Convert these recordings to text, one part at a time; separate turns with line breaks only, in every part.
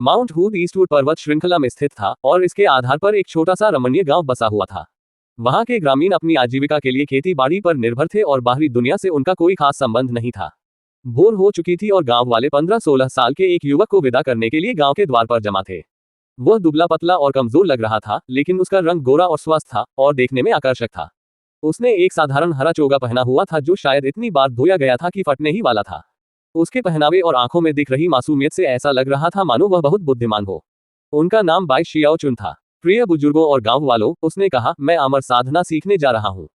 Mount हूद Eastwood पर्वत श्रृंखला में स्थित था और इसके आधार पर एक छोटा सा रमणीय गांव बसा हुआ था। वहां के ग्रामीण अपनी आजीविका के लिए खेती बाड़ी पर निर्भर थे और बाहरी दुनिया से उनका कोई खास संबंध नहीं था। भोर हो चुकी थी और गांव वाले 15-16 साल के एक युवक को विदा करने के लिए गांव के द्वार पर जमा थे। वह दुबला पतला और कमजोर लग रहा था, लेकिन उसका रंग गोरा और स्वस्थ था और देखने में आकर्षक था। उसने एक साधारण हरा चोगा पहना हुआ था जो शायद इतनी बार धोया गया था कि फटने ही वाला था। उसके पहनावे और आंखों में दिख रही मासूमियत से ऐसा लग रहा था मानो वह बहुत बुद्धिमान हो। उनका नाम बाई शियाओ चुन था। प्रिय बुजुर्गों और गांव वालों, उसने कहा, मैं अमर साधना सीखने जा रहा हूँ।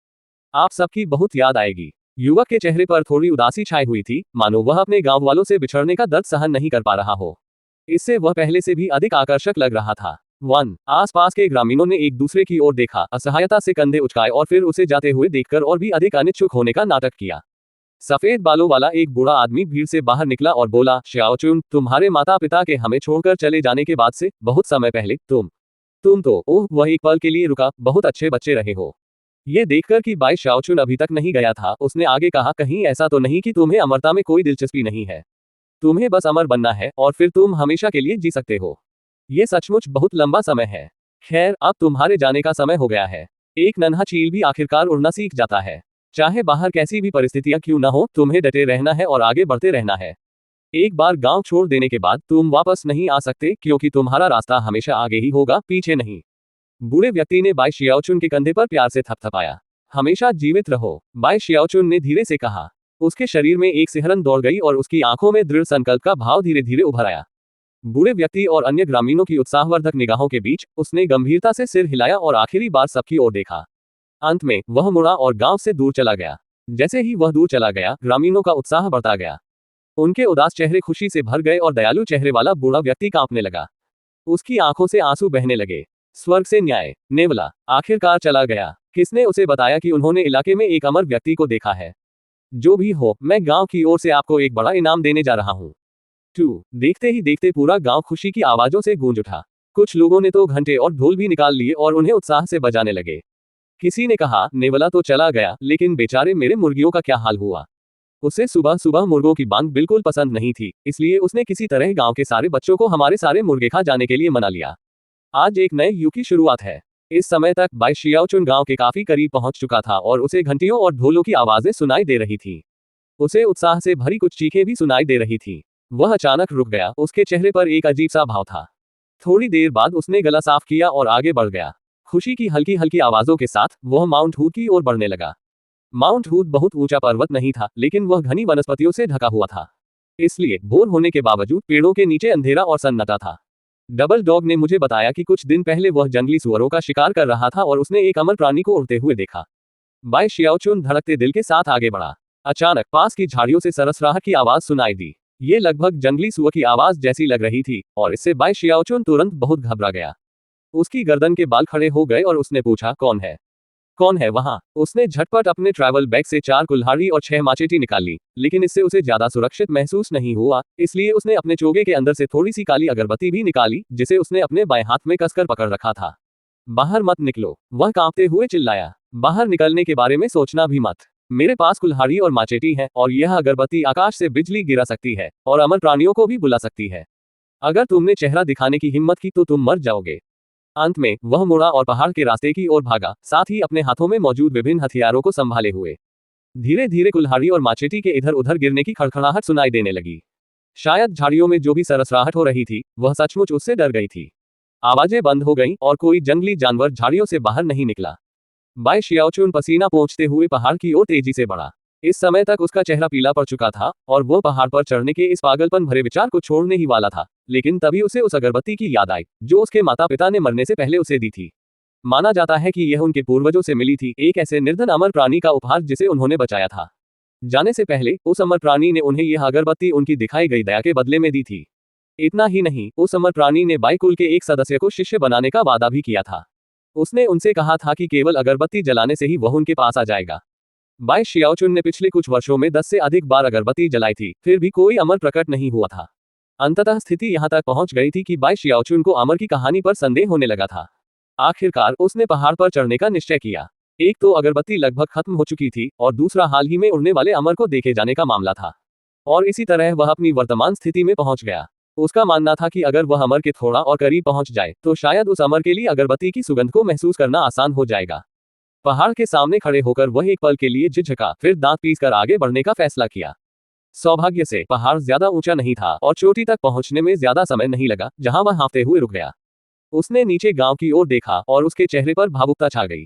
आप सबकी बहुत याद आएगी। युवक के चेहरे पर थोड़ी उदासी छाई हुई थी, मानो वह अपने गांव वालों से बिछड़ने का दर्द सहन नहीं कर पा रहा हो। इससे वह पहले से भी अधिक आकर्षक लग रहा था। आसपास के ग्रामीणों ने एक दूसरे की ओर देखा, असहायता से कंधे उचकाए और फिर उसे जाते हुए देखकर और भी अधिक अनिच्छुक होने का नाटक किया। सफेद बालों वाला एक बूढ़ा आदमी भीड़ से बाहर निकला और बोला, शियाओ चुन, तुम्हारे माता पिता के हमें छोड़कर चले जाने के बाद से बहुत समय पहले तुम तो, ओह, वह एक पल के लिए रुका, बहुत अच्छे बच्चे रहे हो। ये देखकर कि बाई शियाओ चुन अभी तक नहीं गया था, उसने आगे कहा, कहीं ऐसा तो नहीं कि तुम्हें अमरता में कोई दिलचस्पी नहीं है। तुम्हें बस अमर बनना है और फिर तुम हमेशा के लिए जी सकते हो। ये सचमुच बहुत लंबा समय है। खैर, अब तुम्हारे जाने का समय हो गया है। एक नन्हा चील भी आखिरकार उड़ना सीख जाता है। चाहे बाहर कैसी भी परिस्थितियां क्यों न हो, तुम्हें डटे रहना है और आगे बढ़ते रहना है। एक बार गांव छोड़ देने के बाद तुम वापस नहीं आ सकते, क्योंकि तुम्हारा रास्ता हमेशा आगे ही होगा, पीछे नहीं। बूढ़े व्यक्ति ने बाई शियाओ चुन के कंधे पर प्यार से थपथपाया। हमेशा जीवित रहो, बाई शियाओ चुन ने धीरे से कहा। उसके शरीर में एक सिहरन दौड़ गई और उसकी आंखों में दृढ़ संकल्प का भाव धीरे धीरे उभर आया। बूढ़े व्यक्ति और अन्य ग्रामीणों की उत्साहवर्धक निगाहों के बीच उसने गंभीरता से सिर हिलाया और आखिरी बार सबकी ओर देखा। अंत में वह मुड़ा और गांव से दूर चला गया। जैसे ही वह दूर चला गया, ग्रामीणों का उत्साह बढ़ता गया। उनके उदास चेहरे खुशी से भर गए और दयालु चेहरे वाला बूढ़ा व्यक्ति कांपने लगा। उसकी आंखों से आंसू बहने लगे। स्वर्ग से न्याय, नेवला, आखिरकार चला गया। किसने उसे बताया कि उन्होंने इलाके में एक अमर व्यक्ति को देखा है? जो भी हो, मैं गांव की ओर से आपको एक बड़ा इनाम देने जा रहा हूँ। देखते ही देखते पूरा गांव खुशी की आवाजों से गूंज उठा। कुछ लोगों ने तो घंटे और ढोल भी निकाल लिए और उन्हें उत्साह से बजाने लगे। किसी ने कहा, नेवला तो चला गया, लेकिन बेचारे मेरे मुर्गियों का क्या हाल हुआ? उसे सुबह सुबह मुर्गों की बांग बिल्कुल पसंद नहीं थी, इसलिए उसने किसी तरह गांव के सारे बच्चों को हमारे सारे मुर्गे खा जाने के लिए मना लिया। आज एक नए युग की शुरुआत है। इस समय तक बाई शियाओ चुन गांव के काफी करीब पहुंच चुका था और उसे घंटियों और ढोलों की आवाजें सुनाई दे रही थी। उसे उत्साह से भरी कुछ चीखें भी सुनाई दे रही थी। वह अचानक रुक गया, उसके चेहरे पर एक अजीब सा भाव था। थोड़ी देर बाद उसने गला साफ किया और आगे बढ़ गया। खुशी की हल्की हल्की आवाजों के साथ वह माउंट हूद की ओर बढ़ने लगा। माउंट हूद बहुत ऊंचा पर्वत नहीं था, लेकिन वह घनी वनस्पतियों से ढका हुआ था। इसलिए भोर होने के बावजूद पेड़ों के नीचे अंधेरा और सन्नाटा था। डबल डॉग ने मुझे बताया कि कुछ दिन पहले वह जंगली सुअरों का शिकार कर रहा था और उसने एक अमर प्राणी को उड़ते हुए देखा। बाई शियाओ चुन धड़कते दिल के साथ आगे बढ़ा। अचानक पास की झाड़ियों से सरसराहट की आवाज सुनाई दी। ये लगभग जंगली सुअर की आवाज जैसी लग रही थी और इससे बाई शियाओ चुन तुरंत बहुत घबरा गया। उसकी गर्दन के बाल खड़े हो गए और उसने पूछा, कौन है वहां? उसने झटपट अपने ट्रैवल बैग से 4 कुल्हाड़ी और 6 माचेटी निकाल ली, लेकिन इससे उसे ज्यादा सुरक्षित महसूस नहीं हुआ, इसलिए उसने अपने चोगे के अंदर से थोड़ी सी काली अगरबत्ती भी निकाली, जिसे उसने अपने बाएं हाथ में कसकर पकड़ रखा था। बाहर मत निकलो, वह कांपते हुए चिल्लाया। बाहर निकलने के बारे में सोचना भी मत। मेरे पास कुल्हाड़ी और माचेटी है और यह अगरबत्ती आकाश से बिजली गिरा सकती है और अमर प्राणियों को भी बुला सकती है। अगर तुमने चेहरा दिखाने की हिम्मत की तो तुम मर जाओगे। अंत में वह मुड़ा और पहाड़ के रास्ते की ओर भागा, साथ ही अपने हाथों में मौजूद विभिन्न हथियारों को संभाले हुए। धीरे धीरे कुल्हाड़ी और माचेटी के इधर उधर गिरने की खड़खड़ाहट सुनाई देने लगी। शायद झाड़ियों में जो भी सरसराहट हो रही थी, वह सचमुच उससे डर गई थी। आवाजें बंद हो गईं और कोई जंगली जानवर झाड़ियों से बाहर नहीं निकला। बाई शियाओ चुन पसीना पोंछते हुए पहाड़ की ओर तेजी से बढ़ा। इस समय तक उसका चेहरा पीला पड़ चुका था और वो पहाड़ पर चढ़ने के इस पागलपन भरे विचार को छोड़ने ही वाला था, लेकिन तभी उसे उस अगरबत्ती की याद आई जो उसके माता पिता ने मरने से पहले उसे दी थी। माना जाता है कि यह उनके पूर्वजों से मिली थी, एक ऐसे निर्धन अमर प्राणी का उपहार जिसे उन्होंने बचाया था। जाने से पहले उस अमर प्राणी ने उन्हें यह अगरबत्ती उनकी दिखाई गई दया के बदले में दी थी। इतना ही नहीं, उस अमर प्राणी ने बाई कुल के एक सदस्य को शिष्य बनाने का वादा भी किया था। उसने उनसे कहा था कि केवल अगरबत्ती जलाने से ही वह उनके पास आ जाएगा। बाई शियाओ चुन ने पिछले कुछ वर्षों में 10 से अधिक बार अगरबत्ती जलाई थी, फिर भी कोई अमर प्रकट नहीं हुआ था। अंततः स्थिति यहां तक पहुंच गई थी कि बाई शियाओ चुन को अमर की कहानी पर संदेह होने लगा था। आखिरकार उसने पहाड़ पर चढ़ने का निश्चय किया। एक तो अगरबत्ती लगभग खत्म हो चुकी थी और दूसरा हाल ही में उड़ने वाले अमर को देखे जाने का मामला था। और इसी तरह वह अपनी वर्तमान स्थिति में पहुंच गया। उसका मानना था कि अगर वह अमर के थोड़ा और करीब पहुंच जाए तो शायद उस अमर के लिए अगरबत्ती की सुगंध को महसूस करना आसान हो जाएगा। पहाड़ के सामने खड़े होकर वह एक पल के लिए झिझका, फिर दांत पीसकर आगे बढ़ने का फैसला किया। सौभाग्य से पहाड़ ज्यादा ऊंचा नहीं था और चोटी तक पहुंचने में ज्यादा समय नहीं लगा, जहां वह हाँफते हुए रुक गया। उसने नीचे गांव की ओर देखा और उसके चेहरे पर भावुकता छा गई।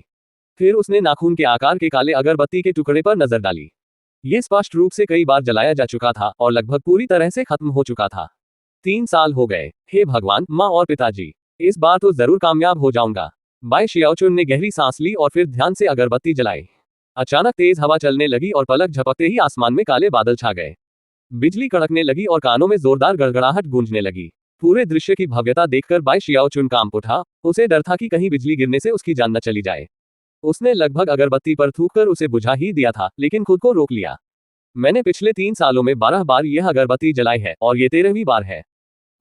फिर उसने नाखून के आकार के काले अगरबत्ती के टुकड़े पर नजर डाली। ये स्पष्ट रूप से कई बार जलाया जा चुका था और लगभग पूरी तरह से खत्म हो चुका था। 3 साल हो गए। हे भगवान, माँ और पिताजी, इस बार तो जरूर कामयाब हो जाऊंगा। बाई शियाओचुन ने गहरी सांस ली और फिर ध्यान से अगरबत्ती जलाई। अचानक तेज हवा चलने लगी और पलक झपकते ही आसमान में काले बादल छा गए। बिजली कड़कने लगी और कानों में जोरदार गड़गड़ाहट गूंजने लगी। पूरे दृश्य की भव्यता देखकर बाई शियाओचुन कांप उठा। उसे डर था कि कहीं बिजली गिरने से उसकी जान न चली जाए। उसने लगभग अगरबत्ती पर थूककर उसे बुझा ही दिया था, लेकिन खुद को रोक लिया। मैंने पिछले 3 सालों में 12 बार यह अगरबत्ती जलाई है और ये 13वीं बार है।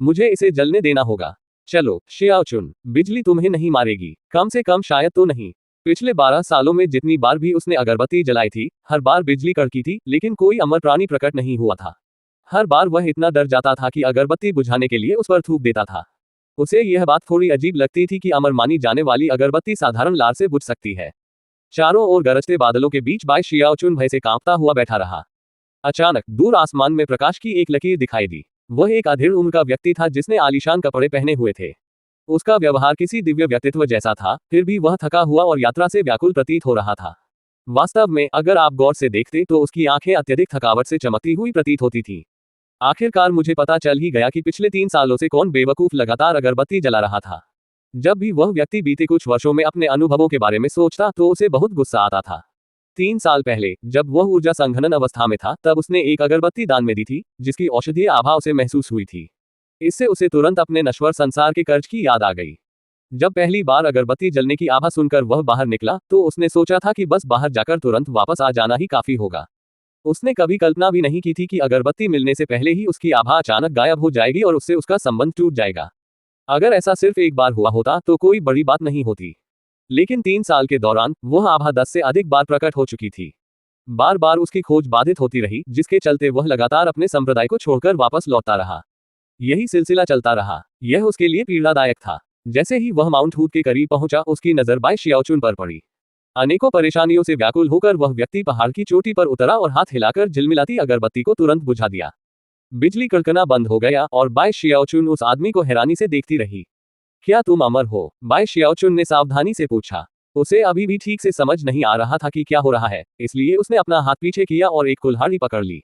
मुझे इसे जलने देना होगा। चलो शियाओचुन, बिजली तुम्हें नहीं मारेगी, कम से कम शायद तो नहीं। पिछले 12 सालों में जितनी बार भी उसने अगरबत्ती जलाई थी, हर बार बिजली कड़की थी, लेकिन कोई अमर प्राणी प्रकट नहीं हुआ था। हर बार वह इतना डर जाता था कि अगरबत्ती बुझाने के लिए उस पर थूक देता था। उसे यह बात थोड़ी अजीब लगती थी कि अमर मानी जाने वाली अगरबत्ती साधारण लार से बुझ सकती है। चारों ओर गरजते बादलों के बीच बाई शियाओचुन भय से कांपता हुआ बैठा रहा। अचानक दूर आसमान में प्रकाश की एक लकीर दिखाई दी। वह एक अधेड़ उम्र का व्यक्ति था जिसने आलीशान कपड़े पहने हुए थे। उसका व्यवहार किसी दिव्य व्यक्तित्व जैसा था, फिर भी वह थका हुआ और यात्रा से व्याकुल प्रतीत हो रहा था। वास्तव में अगर आप गौर से देखते तो उसकी आंखें अत्यधिक थकावट से चमकती हुई प्रतीत होती थीं। आखिरकार मुझे पता चल ही गया कि पिछले 3 सालों से कौन बेवकूफ लगातार अगरबत्ती जला रहा था। जब भी वह व्यक्ति बीते कुछ वर्षों में अपने अनुभवों के बारे में सोचता तो उसे बहुत गुस्सा आता था। 3 साल पहले जब वह ऊर्जा संघनन अवस्था में था, तब उसने एक अगरबत्ती दान में दी थी, जिसकी औषधीय आभा उसे महसूस हुई थी। इससे उसे तुरंत अपने नश्वर संसार के कर्ज की याद आ गई। जब पहली बार अगरबत्ती जलने की आभा सुनकर वह बाहर निकला तो उसने सोचा था कि बस बाहर जाकर तुरंत वापस आ जाना ही काफी होगा। उसने कभी कल्पना भी नहीं की थी कि अगरबत्ती मिलने से पहले ही उसकी आभा अचानक गायब हो जाएगी और उससे उसका संबंध टूट जाएगा। अगर ऐसा सिर्फ एक बार हुआ होता तो कोई बड़ी बात नहीं होती, लेकिन 3 साल के दौरान वह आभा 10 से अधिक बार प्रकट हो चुकी थी। बार बार उसकी खोज बाधित होती रही, जिसके चलते वह लगातार अपने संप्रदाय को छोड़कर वापस लौटता रहा। यही सिलसिला चलता रहा। यह उसके लिए पीड़ादायक था। जैसे ही वह माउंट हूद के करीब पहुंचा, उसकी नजर बाई शियाओचुन पर पड़ी। अनेकों परेशानियों से व्याकुल होकर वह व्यक्ति पहाड़ की चोटी पर उतरा और हाथ हिलाकर झिलमिलाती अगरबत्ती को तुरंत बुझा दिया। बिजली कड़कना बंद हो गया और बाई शियाओचुन उस आदमी को हैरानी से देखती रही। क्या तुम अमर हो? बाई शियाओचुन ने सावधानी से पूछा। उसे अभी भी ठीक से समझ नहीं आ रहा था कि क्या हो रहा है, इसलिए उसने अपना हाथ पीछे किया और एक कुल्हाड़ी पकड़ ली।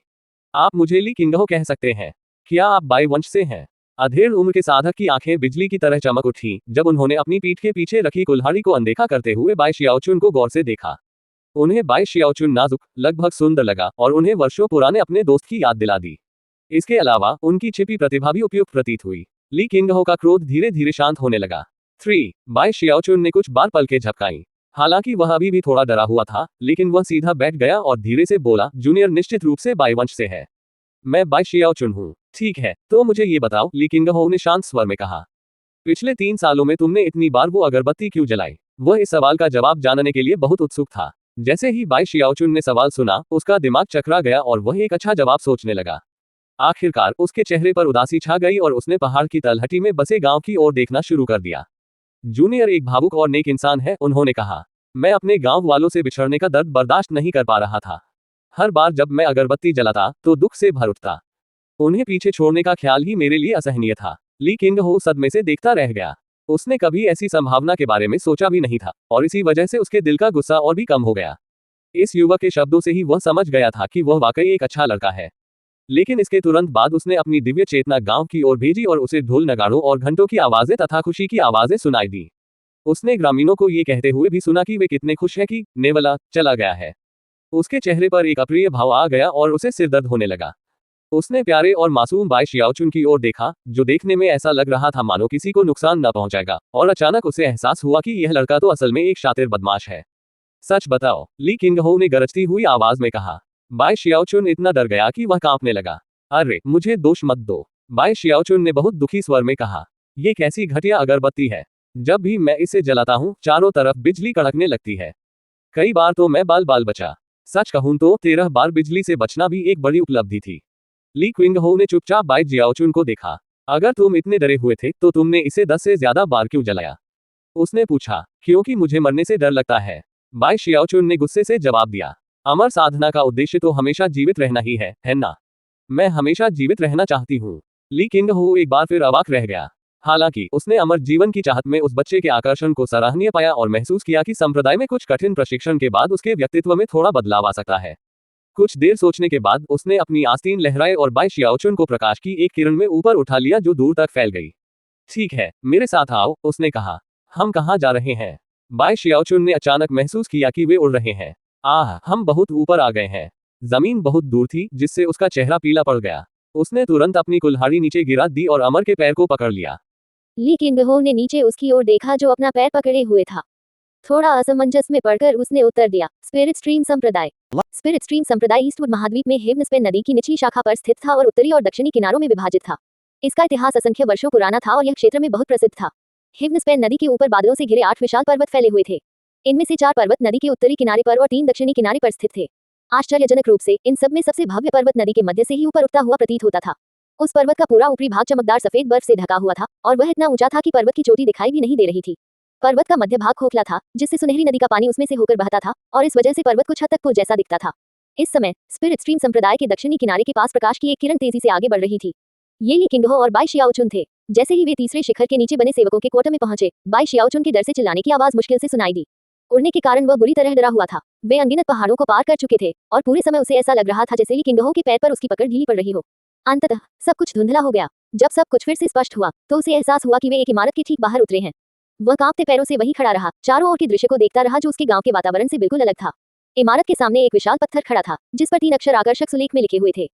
आप मुझे ली किंगहो कह सकते हैं। क्या आप बाई वंश से हैं? अधेड़ उम्र के साधक की आंखें बिजली की तरह चमक उठी जब उन्होंने अपनी पीठ के पीछे रखी कुल्हाड़ी को अनदेखा करते हुए बाई शियाओचुन को गौर से देखा। उन्हें बाई शियाओचुन नाजुक, लगभग सुंदर लगा और उन्हें वर्षों पुराने अपने दोस्त की याद दिला दी। इसके अलावा उनकी छिपी प्रतिभा भी उपयुक्त प्रतीत हुई। ली किंगहो का क्रोध धीरे धीरे शांत होने लगा। 3 बाई शियाओचुन ने कुछ बार पलकें झपकाईं। हालांकि वह अभी भी थोड़ा डरा हुआ था, लेकिन वह सीधा बैठ गया और धीरे से बोला, जूनियर निश्चित रूप से बाई वंश से है। मैं बाई शियाओचुन हूँ। ठीक है, तो मुझे ये बताओ, ली किंगहो ने शांत स्वर में कहा। पिछले 3 सालों में तुमने इतनी बार वो अगरबत्ती क्यों जलाई? वह इस सवाल का जवाब जानने के लिए बहुत उत्सुक था। जैसे ही बाई शियाओचुन ने सवाल सुना, उसका दिमाग चकरा गया और वह एक अच्छा जवाब सोचने लगा। आखिरकार उसके चेहरे पर उदासी छा गई और उसने पहाड़ की तलहटी में बसे गांव की ओर देखना शुरू कर दिया। जूनियर एक भावुक और नेक इंसान है, उन्होंने कहा। मैं अपने गांव वालों से बिछड़ने का दर्द बर्दाश्त नहीं कर पा रहा था। हर बार जब मैं अगरबत्ती जलाता तो दुख से भर उठता। उन्हें पीछे छोड़ने का ख्याल ही मेरे लिए असहनीय था। ली किंगहो सदमे से देखता रह गया। उसने कभी ऐसी संभावना के बारे में सोचा भी नहीं था और इसी वजह से उसके दिल का गुस्सा और भी कम हो गया। इस युवक के शब्दों से ही वह समझ गया था कि वह वाकई एक अच्छा लड़का है। लेकिन इसके तुरंत बाद उसने अपनी दिव्य चेतना गांव की ओर भेजी और उसे ढोल नगाड़ों और घंटों की आवाजें तथा खुशी की आवाजें सुनाई दी। उसने ग्रामीणों को ये कहते हुए भी सुना कि वे कितने खुश हैं कि नेवला चला गया है। उसके चेहरे पर एक अप्रिय भाव आ गया और उसे सिरदर्द होने लगा। उसने प्यारे और मासूम बाई शियाओचुन की ओर देखा, जो देखने में ऐसा लग रहा था मानो किसी को नुकसान न पहुंचाएगा, और अचानक उसे एहसास हुआ कि यह लड़का तो असल में एक शातिर बदमाश है। सच बताओ, ली किंगहो ने गरजती हुई आवाज में कहा। बाई शियाओचुन इतना डर गया कि वह कांपने लगा। अरे, मुझे दोष मत दो, बाई शियाओचुन ने बहुत दुखी स्वर में कहा। ये कैसी घटिया अगरबत्ती है। जब भी मैं इसे जलाता हूँ, चारों तरफ बिजली कड़कने लगती है। कई बार तो मैं बाल बाल बचा। सच कहूं तो 13 बार बिजली से बचना भी एक बड़ी उपलब्धि थी। ली किंगहो ने चुपचाप बाई शियाओचुन को देखा। अगर तुम इतने डरे हुए थे तो तुमने इसे 10 से ज्यादा बार क्यों जलाया? उसने पूछा। क्योंकि मुझे मरने से डर लगता है, बाई शियाओचुन ने गुस्से से जवाब दिया। अमर साधना का उद्देश्य तो हमेशा जीवित रहना ही है ना? मैं हमेशा जीवित रहना चाहती हूँ। ली किंगहो एक बार फिर अवाक रह गया। हालांकि उसने अमर जीवन की चाहत में उस बच्चे के आकर्षण को सराहनीय पाया और महसूस किया कि संप्रदाय में कुछ कठिन प्रशिक्षण के बाद उसके व्यक्तित्व में थोड़ा बदलाव आ सकता है। कुछ देर सोचने के बाद उसने अपनी आस्तीन लहराए और बाई शियाओचुन को प्रकाश की एक किरण में ऊपर उठा लिया जो दूर तक फैल गई। ठीक है, मेरे साथ आओ, उसने कहा। हम कहाँ जा रहे हैं? बाई शियाओचुन ने अचानक महसूस किया कि वे उड़ रहे हैं। आह, हम बहुत ऊपर आ गए हैं। जमीन बहुत दूर थी, जिससे उसका चेहरा पीला पड़ गया। उसने तुरंत अपनी कुल्हाड़ी नीचे गिरा दी और अमर के पैर को पकड़ लिया।
ली किंगहो ने नीचे उसकी ओर देखा जो अपना पैर पकड़े हुए था। थोड़ा असमंजस में पड़कर उसने उत्तर दिया, स्पिरिट स्ट्रीम संप्रदाय। स्पिरिट स्ट्रीम संप्रदाय ईस्टवुड महाद्वीप में हेवनस्पेन नदी की निचली शाखा पर स्थित था और उत्तरी और दक्षिणी किनारों में विभाजित था। इसका इतिहास असंख्य वर्षों पुराना था और यह क्षेत्र में बहुत प्रसिद्ध था। हेवनस्पेन नदी के ऊपर बादलों से घिरे 8 विशाल पर्वत फैले हुए थे। इनमें से 4 पर्वत नदी के उत्तरी किनारे पर और 3 दक्षिणी किनारे पर स्थित थे। आश्चर्यजनक रूप से इन सब में सबसे भव्य पर्वत नदी के मध्य से ही ऊपर उठता हुआ प्रतीत होता था। उस पर्वत का पूरा ऊपरी भाग चमकदार सफेद बर्फ से ढका हुआ था और वह इतना ऊंचा था कि पर्वत की चोटी दिखाई भी नहीं दे रही थी। पर्वत का मध्य भाग खोखला था, जिससे सुनहरी नदी का पानी उसमें से होकर बहता था और इस वजह से पर्वत कुछ हद तक पुल जैसा दिखता था। इस समय स्पिरिट स्ट्रीम संप्रदाय के दक्षिणी किनारे के पास प्रकाश की एक किरण तेजी से आगे बढ़ रही थी। ये ली किंगहो और बाई शियाओचुन थे। जैसे ही वे तीसरे शिखर के नीचे बने सेवकों के क्वार्टर में पहुंचे, बाई शियाओचुन के डर से चिल्लाने की आवाज मुश्किल से सुनाई दी। उड़ने के कारण वह बुरी तरह डरा हुआ था। वे अनगिनत पहाड़ों को पार कर चुके थे और पूरे समय उसे ऐसा लग रहा था जैसे ली किंगहो के पैर पर उसकी पकड़ ढीली पड़ रही हो। अंततः सब कुछ धुंधला हो गया। जब सब कुछ फिर से स्पष्ट हुआ तो उसे एहसास हुआ कि वे एक इमारत के ठीक बाहर उतरे हैं। वह कांपते पैरों से वहीं खड़ा रहा, चारों ओर के दृश्य को देखता रहा जो उसके गांव के वातावरण से बिल्कुल अलग था। इमारत के सामने एक विशाल पत्थर खड़ा था, जिस पर 3 अक्षर आकर्षक सुलेख में लिखे हुए थे।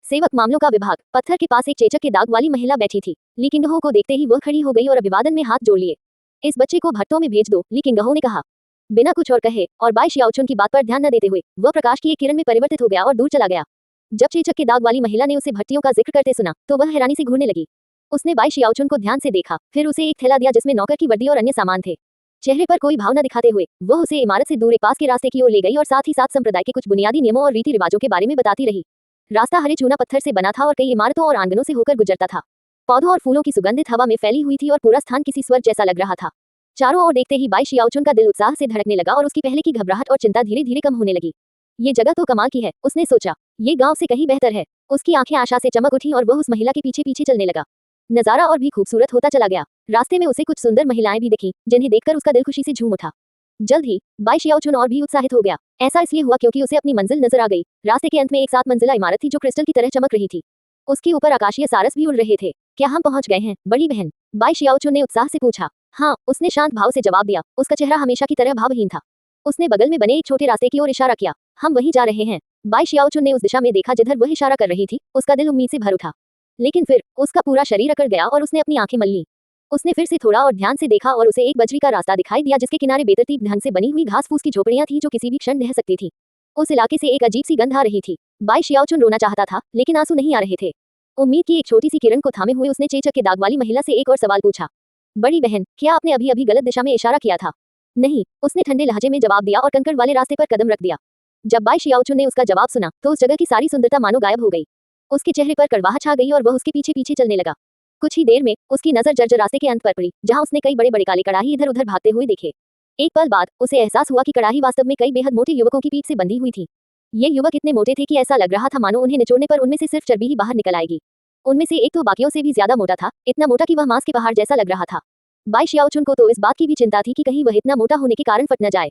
सेवक मामलों का विभाग। पत्थर के पास एक चेचक के दाग वाली महिला बैठी थी। ली किंगहो को देखते ही वह खड़ी हो गई और अभिवादन में हाथ जोड़ लिए। इस बच्चे को भट्टों में भेज दो, ली किंगहो ने कहा। बिना कुछ और कहे और बाई शियाओचुन की बात पर ध्यान न देते हुए वह प्रकाश की एक किरण में परिवर्तित हो गया और दूर चला गया। जब चेचक के दाग वाली महिला ने उसे भट्टियों का जिक्र करते सुना तो वह हैरानी से घूरने लगी। उसने बाई शियाओचुन को ध्यान से देखा, फिर उसे एक थैला दिया जिसमें नौकर की वर्दी और अन्य सामान थे। चेहरे पर कोई भाव न दिखाते हुए वह उसे इमारत से दूर एक पास के रास्ते की ओर ले गई और साथ ही साथ संप्रदाय के कुछ बुनियादी नियमों और रीति रिवाजों के बारे में बताती रही। रास्ता हरे चूना पत्थर से बना था और कई इमारतों और आंगनों से होकर गुजरता था। पौधों और फूलों की सुगंधित हवा में फैली हुई थी और पूरा स्थान किसी स्वर्ग जैसा लग रहा था। चारों ओर देखते ही बाई शियाओचुन का दिल उत्साह से धड़कने लगा और उसकी पहले की घबराहट और चिंता धीरे धीरे कम होने लगी। ये जगह तो कमाल की है, उसने सोचा। ये गांव से कहीं बेहतर है। उसकी आंखें आशा से चमक उठी और वह उस महिला के पीछे पीछे चलने लगा। नजारा और भी खूबसूरत होता चला गया। रास्ते में उसे कुछ सुंदर महिलाएं भी दिखीं, जिन्हें देखकर उसका दिल खुशी से झूम उठा। जल्द ही बाई शियाओचुन और भी उत्साहित हो गया। ऐसा इसलिए हुआ क्योंकि उसे अपनी मंजिल नजर आ गई। रास्ते के अंत में एक 7 मंजिला इमारत थी जो क्रिस्टल की तरह चमक रही थी। उसके ऊपर आकाशीय सारस भी उड़ रहे थे। क्या हम पहुंच गए हैं, बड़ी बहन? बाई शियाओचुन ने उत्साह से पूछा। हाँ, उसने शांत भाव से जवाब दिया। उसका चेहरा हमेशा की तरह भावहीन था। उसने बगल में बने एक छोटे रास्ते की ओर इशारा किया। हम वहीं जा रहे हैं। बाई शियाओचुन ने उस दिशा में देखा जिधर वह इशारा कर रही थी। उसका दिल उम्मीद से भर उठा, लेकिन फिर उसका पूरा शरीर अकड़ गया और उसने अपनी आंखें मल लीं। उसने फिर से थोड़ा और ध्यान से देखा और उसे एक बजरी का रास्ता दिखाई दिया जिसके किनारे बेतरतीब ढंग से बनी हुई घास फूस की झोपड़ियां थीं जो किसी भी क्षण ढह सकती थी। उस इलाके से एक अजीब सी गंध आ रही थी। बाई शियाओचुन रोना चाहता था, लेकिन आंसू नहीं आ रहे थे। उम्मीद की एक छोटी सी किरण को थामे हुए उसने चेचक के दाग वाली महिला से एक और सवाल पूछा। बड़ी बहन, क्या आपने अभी अभी गलत दिशा में इशारा किया था? नहीं, उसने ठंडे लहजे में जवाब दिया और कंकड़ वाले रास्ते पर कदम रख दिया। जब बाई शियाओचुन ने उसका जवाब सुना तो उस जगह की सारी सुंदरता मानो गायब हो गई। उसके चेहरे पर कड़वाहट छा गई और वह उसके पीछे पीछे चलने लगा। कुछ ही देर में उसकी नजर जर्जर रास्ते के अंत पर पड़ी, जहां उसने कई बड़े बड़े काले कड़ाही इधर उधर भागते हुए देखे। एक पल बाद उसे एहसास हुआ कि कड़ाही वास्तव में कई बेहद मोटे युवकों की पीठ से बंधी हुई थी। ये युवक इतने मोटे थे कि ऐसा लग रहा था मानो उन्हें निचोड़ने पर उनमें से सिर्फ चर्बी ही बाहर निकल आएगी। उनमें से एक तो बाकियों से भी ज्यादा मोटा था, इतना मोटा कि वह मांस के पहाड़ जैसा लग रहा था। बाई शियाओचुन को तो इस बात की भी चिंता थी कि कहीं वह इतना मोटा होने के कारण फट न जाए।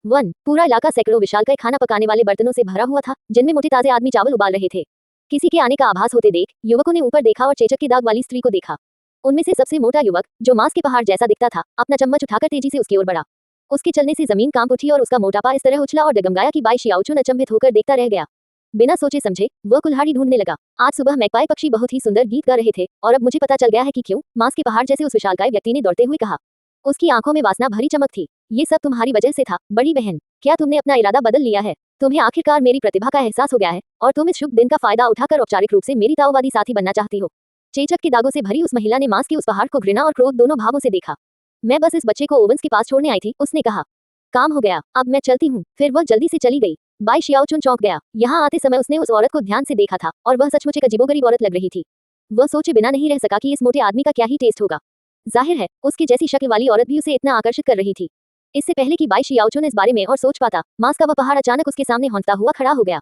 पूरा इलाका सैकड़ों विशालकाय खाना पकाने वाले बर्तनों से भरा हुआ था, जिनमें मोटे ताजे आदमी चावल उबाल रहे थे। किसी के आने का आभास होते देख युवकों ने ऊपर देखा और चेचक के दाग वाली स्त्री को देखा। उनमें से सबसे मोटा युवक, जो मांस के पहाड़ जैसा दिखता था, अपना चम्मच उठाकर तेजी से उसकी ओर बढ़ा। उसके चलने से जमीन कांप उठी और उसका मोटापा इस तरह उछला और डगमगाया कि बाई शियाओचुन अचंभित होकर देखता रह गया। बिना सोचे समझे वह कुल्हाड़ी ढूंढने लगा। आज सुबह मैकपाई पक्षी बहुत ही सुंदर गीत गा रहे थे और अब मुझे पता चल गया है कि क्यों। मांस के पहाड़ जैसे उस विशालकाय व्यक्ति ने दौड़ते हुए कहा। उसकी आंखों में वासना भरी चमक थी। ये सब तुम्हारी वजह से था, बड़ी बहन। क्या तुमने अपना इरादा बदल लिया है? तुम्हें आखिरकार मेरी प्रतिभा का एहसास हो गया है और तुम इस शुभ दिन का फायदा उठाकर औपचारिक रूप से मेरी ताओवादी साथी बनना चाहती हो। चेचक के दागों से भरी उस महिला ने मांस के उस पहाड़ को घृणा और क्रोध दोनों भावों से देखा। मैं बस इस बच्चे को ओवंस के पास छोड़ने आई थी, उसने कहा। काम हो गया, अब मैं चलती हूँ। फिर वह जल्दी से चली गई। बाई शियाओचुन चौंक गया। यहाँ आते समय उसने उस औरत को ध्यान से देखा था और वह सचमुच एक अजीबोगरीब औरत लग रही थी। वह सोचे बिना नहीं रह सका कि इस मोटे आदमी का क्या ही टेस्ट होगा। जाहिर है उसकी जैसी शक्ल वाली औरत भी उसे इतना आकर्षित कर रही थी। इससे पहले कि बाई शियाओचुन इस बारे में और सोच पाता, मांस का वह पहाड़ अचानक उसके सामने हौंकता हुआ खड़ा हो गया।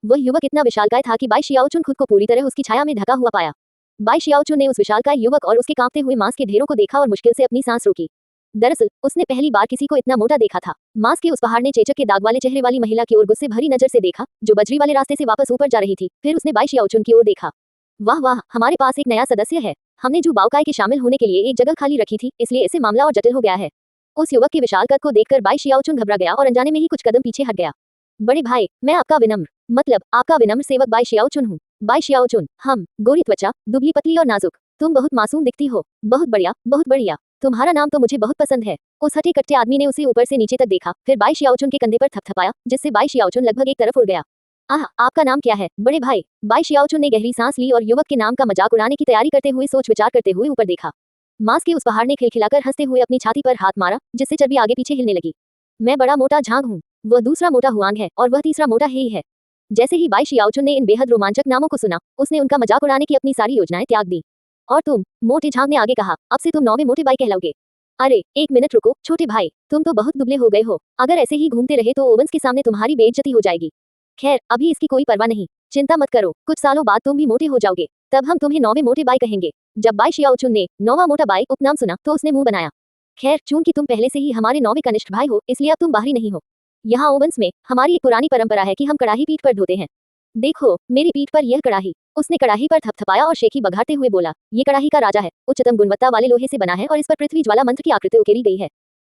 वह युवक इतना विशालकाय था कि बाई शियाओचुन खुद को पूरी तरह उसकी छाया में ढका हुआ पाया। बाई शियाओचुन ने उस विशालकाय युवक और उसके कांपते हुए मांस के ढेरों को देखा और मुश्किल से अपनी सांस रोकी। दरअसल उसने पहली बार किसी को इतना मोटा देखा था। मांस के उस पहाड़ ने चेचक के दाग वाले चेहरे वाली महिला की ओर गुस्से भरी नजर से देखा, जो बजरी वाले रास्ते से वापस ऊपर जा रही थी। फिर उसने बाई शियाओचुन की ओर देखा। वाह वाह, हमारे पास एक नया सदस्य है। हमने जू बाओकाई के शामिल होने के लिए एक जगह खाली रखी थी, इसलिए इसे मामला और जटिल हो गया है। उस युवक के विशाल कद को देखकर बाई शियाओचुन घबरा गया और अनजाने में ही कुछ कदम पीछे हट गया। बड़े भाई, मैं आपका विनम्र सेवक बाई शियाओचुन हूँ। बाई शियाओचुन, गोरी त्वचा, दुबली पतली और नाजुक। तुम बहुत मासूम दिखती हो। बहुत बढ़िया, बहुत बढ़िया। तुम्हारा नाम तो मुझे बहुत पसंद है। उस हठे कट्टे आदमी ने उसे ऊपर से नीचे तक देखा, फिर बाई शियाओचुन के कंधे पर थपथपाया, जिससे बाई शियाओचुन लगभग एक तरफ उड़ गया। आह, आपका नाम क्या है, बड़े भाई? बाई शियाओचुन ने गहरी सांस ली और युवक के नाम का मजाक उड़ाने की तैयारी करते हुए सोच विचार करते हुए ऊपर देखा। मांस के उस पहाड़ ने खिलखिलाकर हंसते हुए अपनी छाती पर हाथ मारा, जिससे चर्बी आगे पीछे हिलने लगी। मैं बड़ा मोटा झांग हूँ। वह दूसरा मोटा हुआंग है और वह तीसरा मोटा ही है। जैसे ही बाई शियाओचुन ने इन बेहद रोमांचक नामों को सुना, उसने उनका मजाक उड़ाने की अपनी सारी योजनाएं त्याग दी। और तुम, मोटे झांग ने आगे कहा, अब से तुम 9वें मोटे बाई कहलाओगे। अरे एक मिनट रुको छोटे भाई, तुम तो बहुत दुबले हो गए हो। अगर ऐसे ही घूमते रहे तो ओवेंस के सामने तुम्हारी बेइज्जती हो जाएगी। खैर, अभी इसकी कोई परवाह नहीं। चिंता मत करो, कुछ सालों बाद तुम भी मोटे हो जाओगे, तब हम तुम्हें 9वें मोटे बाई कहेंगे। जब बाई शियाओचुन ने 9वां मोटा बाई उपनाम सुना तो उसने मुंह बनाया। खैर, चूंकि तुम पहले से ही हमारे 9वें कनिष्ठ भाई हो, इसलिए अब तुम बाहरी नहीं हो। यहाँ ओवेंस में हमारी एक पुरानी परंपरा है कि हम कड़ाही पीठ पर धोते हैं। देखो मेरी पीठ पर यह कड़ाही। उसने कड़ाही पर थपथपाया और शेखी बघारते हुए बोला, ये कड़ाही का राजा है, उच्चतम गुणवत्ता वाले लोहे से बना है और इस पर पृथ्वी ज्वाला मंत्र की आकृति उकेरी गई है।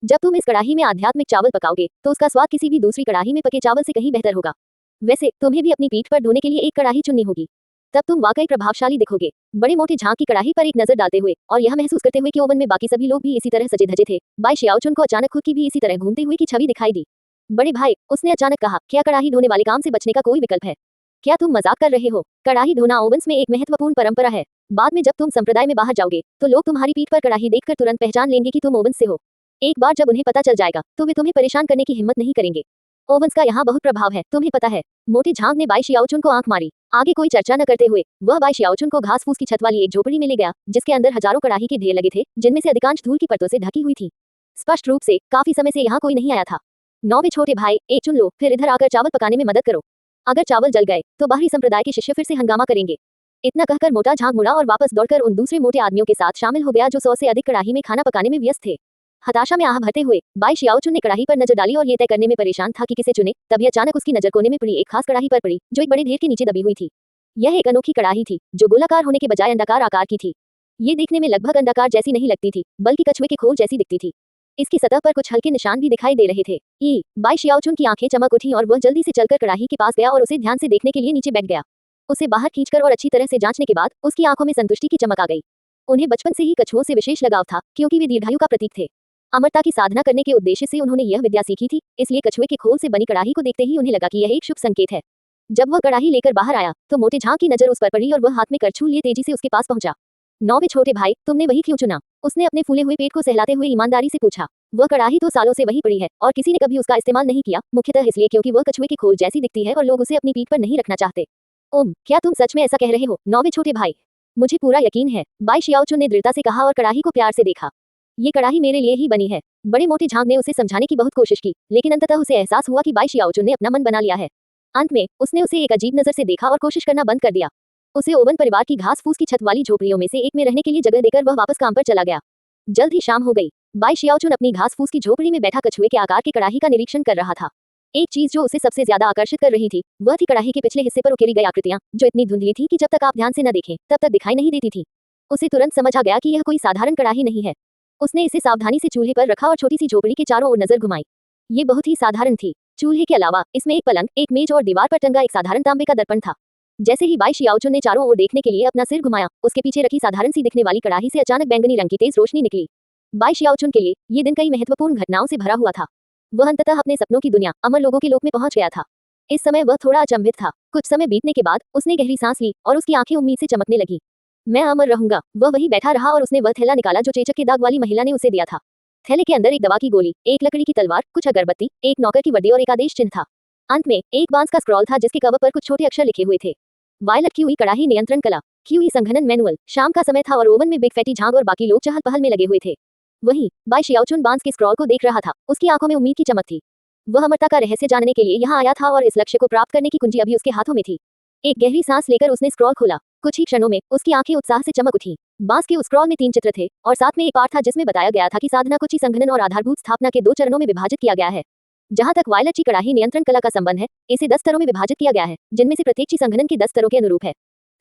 जब तुम इस कड़ाही में आध्यात्मिक चावल पकाओगे तो उसका स्वाद किसी भी दूसरी कड़ाही में पके चावल से कहीं बेहतर होगा। वैसे तुम्हें भी अपनी पीठ पर धोने के लिए एक कड़ाही चुननी होगी, तब तुम वाकई प्रभावशाली दिखोगे। बड़े मोटे झांग की कड़ाही पर एक नजर डालते हुए और यह महसूस करते हुए कि ओवन में बाकी सभी लोग भी इसी तरह सजे धजे थे, बाई शियाओचुन को अचानक खुद की भी इसी तरह घूमते हुए की छवि दिखाई दी। बड़े भाई, उसने अचानक कहा, क्या कड़ाही धोने वाले काम से बचने का कोई विकल्प है? क्या तुम मजाक कर रहे हो? कड़ाही धोना ओवंस में एक महत्वपूर्ण परंपरा है। बाद में जब तुम संप्रदाय में बाहर जाओगे तो लोग तुम्हारी पीठ पर कड़ाही देखकर तुरंत पहचान लेंगे कि तुम ओवंस से हो। एक बार जब उन्हें पता चल जाएगा तो वे तुम्हें परेशान करने की हिम्मत नहीं करेंगे। ओवंस का यहाँ बहुत प्रभाव है, तुम्हें पता है। मोटे झांग ने बाई शियाओचुन को आंख मारी। आगे कोई चर्चा न करते हुए वह बाई शियाओचुन को घास फूस की छत वाली एक झोपड़ी में ले गया, जिसके अंदर हजारों कड़ाही के ढेर लगे थे, जिनमें से अधिकांश धूल की परतों से ढकी हुई थी। स्पष्ट रूप से काफी समय से यहाँ कोई नहीं आया था। 9वें छोटे भाई, एक चुन लो, फिर इधर आकर चावल पकाने में मदद करो। अगर चावल जल गए तो बाहरी संप्रदाय के शिष्य फिर से हंगामा करेंगे। इतना कहकर मोटा झांग मुड़ा और वापस दौड़कर उन दूसरे मोटे आदमियों के साथ शामिल हो गया जो 100 से अधिक कड़ाही में खाना पकाने में व्यस्त थे। हताशा में आह भरते हुए बाई शियाओचुन ने कड़ाही पर नजर डाली और ये तय करने में परेशान था कि किसे चुने, तभी अचानक उसकी नजर कोने में पड़ी एक खास कड़ाही पर पड़ी, जो एक बड़े ढेर के नीचे दबी हुई थी। यह एक अनोखी कड़ाही थी जो गोलाकार होने के बजाय अंडाकार आकार की थी। ये देखने में लगभग अंडाकार जैसी नहीं लगती थी, बल्कि कछुए के खोल जैसी दिखती थी। इसकी सतह पर कुछ हल्के निशान भी दिखाई दे रहे थे। बाई शियाओचुन की आंखें चमक उठी और वह जल्दी से चलकर कड़ाही के पास गया और उसे ध्यान से देखने के लिए नीचे बैठ गया। उसे बाहर खींचकर और अच्छी तरह से जांचने के बाद उसकी आंखों में संतुष्टि की चमक आ गई। उन्हें बचपन से ही कछुओं से विशेष लगाव था, क्योंकि वे दीर्घायु का प्रतीक थे। अमरता की साधना करने के उद्देश्य से उन्होंने यह विद्या सीखी थी, इसलिए कछुए के खोल से बनी कड़ाही को देखते ही उन्हें लगा कि यह एक शुभ संकेत है। जब वह कड़ाही लेकर बाहर आया तो मोटे झांग की नजर उस पर पड़ी और वह हाथ में करछुल लिए तेजी से उसके पास पहुंचा। 9वें छोटे भाई, तुमने वही क्यों चुना? उसने अपने फूले हुए पेट को सहलाते हुए ईमानदारी से पूछा। वह कड़ाही तो सालों से वही पड़ी है और किसी ने कभी उसका इस्तेमाल नहीं किया, मुख्यतः इसलिए क्योंकि वह कछुए के खोल जैसी दिखती है और लोग उसे अपनी पीठ पर नहीं रखना चाहते। क्या तुम सच में ऐसा कह रहे हो? 9वें छोटे भाई, मुझे पूरा यकीन है, बाई शियाओचुन ने दृढ़ता से कहा और कड़ाही को प्यार से देखा। ये कड़ाही मेरे लिए ही बनी है। बड़े मोटे झांग ने उसे समझाने की बहुत कोशिश की, लेकिन अंततः उसे एहसास हुआ कि बाई शियाओचुन ने अपना मन बना लिया है। अंत में उसने उसे एक अजीब नजर से देखा और कोशिश करना बंद कर दिया। उसे ओवन परिवार की घास फूस की छत वाली झोपड़ियों में से एक में रहने के लिए जगह देकर वह वापस काम पर चला गया। जल्द ही शाम हो गई। बाई शियाओचुन अपनी घास फूस की झोपड़ी में बैठा कछुए के आकार की कड़ाही का निरीक्षण कर रहा था। एक चीज जो उसे सबसे ज्यादा आकर्षित कर रही थी वह थी कड़ाही के पिछले हिस्से पर उकेरी गई आकृतियां, जो इतनी धुंधली थी कि जब तक आप ध्यान से न देखें तब तक दिखाई नहीं देती थी। उसे तुरंत समझ आ गया कि यह कोई साधारण कड़ाही नहीं है। उसने इसे सावधानी से चूल्हे पर रखा और छोटी सी झोपड़ी के चारों ओर नजर घुमाई। ये बहुत ही साधारण थी। चूल्हे के अलावा इसमें एक पलंग, एक मेज और दीवार पर टंगा एक साधारण तांबे का दर्पण था। जैसे ही बाई शियाओचुन ने चारों ओर देखने के लिए अपना सिर घुमाया, उसके पीछे रखी साधारण सी दिखने वाली कड़ाही से अचानक बैंगनी रंग की तेज रोशनी निकली। बाई शियाओचुन के लिए ये दिन कई महत्वपूर्ण घटनाओं से भरा हुआ था। वह अंततः अपने सपनों की दुनिया, अमर लोगों के लोक में पहुंच गया था। इस समय वह थोड़ा अचंभित था। कुछ समय बीतने के बाद उसने गहरी सांस ली और उसकी आंखें उम्मीद से चमकने लगी। मैं अमर रहूंगा। वह वहीं बैठा रहा और उसने वह थैला निकाला जो चेचक के दाग वाली महिला ने उसे दिया था। थैले के अंदर एक दवा की गोली, एक लकड़ी की तलवार, कुछ अगरबत्ती, एक नौकर की वर्दी और एक आदेश चिन्ह था। अंत में एक बांस का स्क्रॉल था जिसके कवर पर कुछ छोटे अक्षर लिखे हुए थे। वायलट क्यूई कड़ाही नियंत्रण कला, क्यूई संघनन मैनुअल। शाम का समय था और ओवन में बिग फैटी झांग और बाकी लोग चहल पहल में लगे हुए थे। वहीं बाई शियाओचुन बांस के स्क्रॉल को देख रहा था। उसकी आंखों में उम्मीद की चमक थी। वह अमरता का रहस्य जानने के लिए यहाँ आया था और इस लक्ष्य को प्राप्त करने की कुंजी अभी उसके हाथों में थी। एक गहरी सांस लेकर उसने स्क्रॉल खोला। कुछ ही क्षणों में उसकी आंखें उत्साह से चमक उठी। बांस के उस स्क्रॉल में 3 चित्र थे और साथ में एक पाठ था जिसमें बताया गया था कि साधना को ची संघनन और आधारभूत स्थापना के 2 चरणों में विभाजित किया गया है। जहां तक वायलट ची कड़ाही नियंत्रण कला का संबंध है, इसे 10 स्तरों में विभाजित किया गया है, जिनमें से प्रत्येक ची संघनन के 10 स्तरों के अनुरूप है।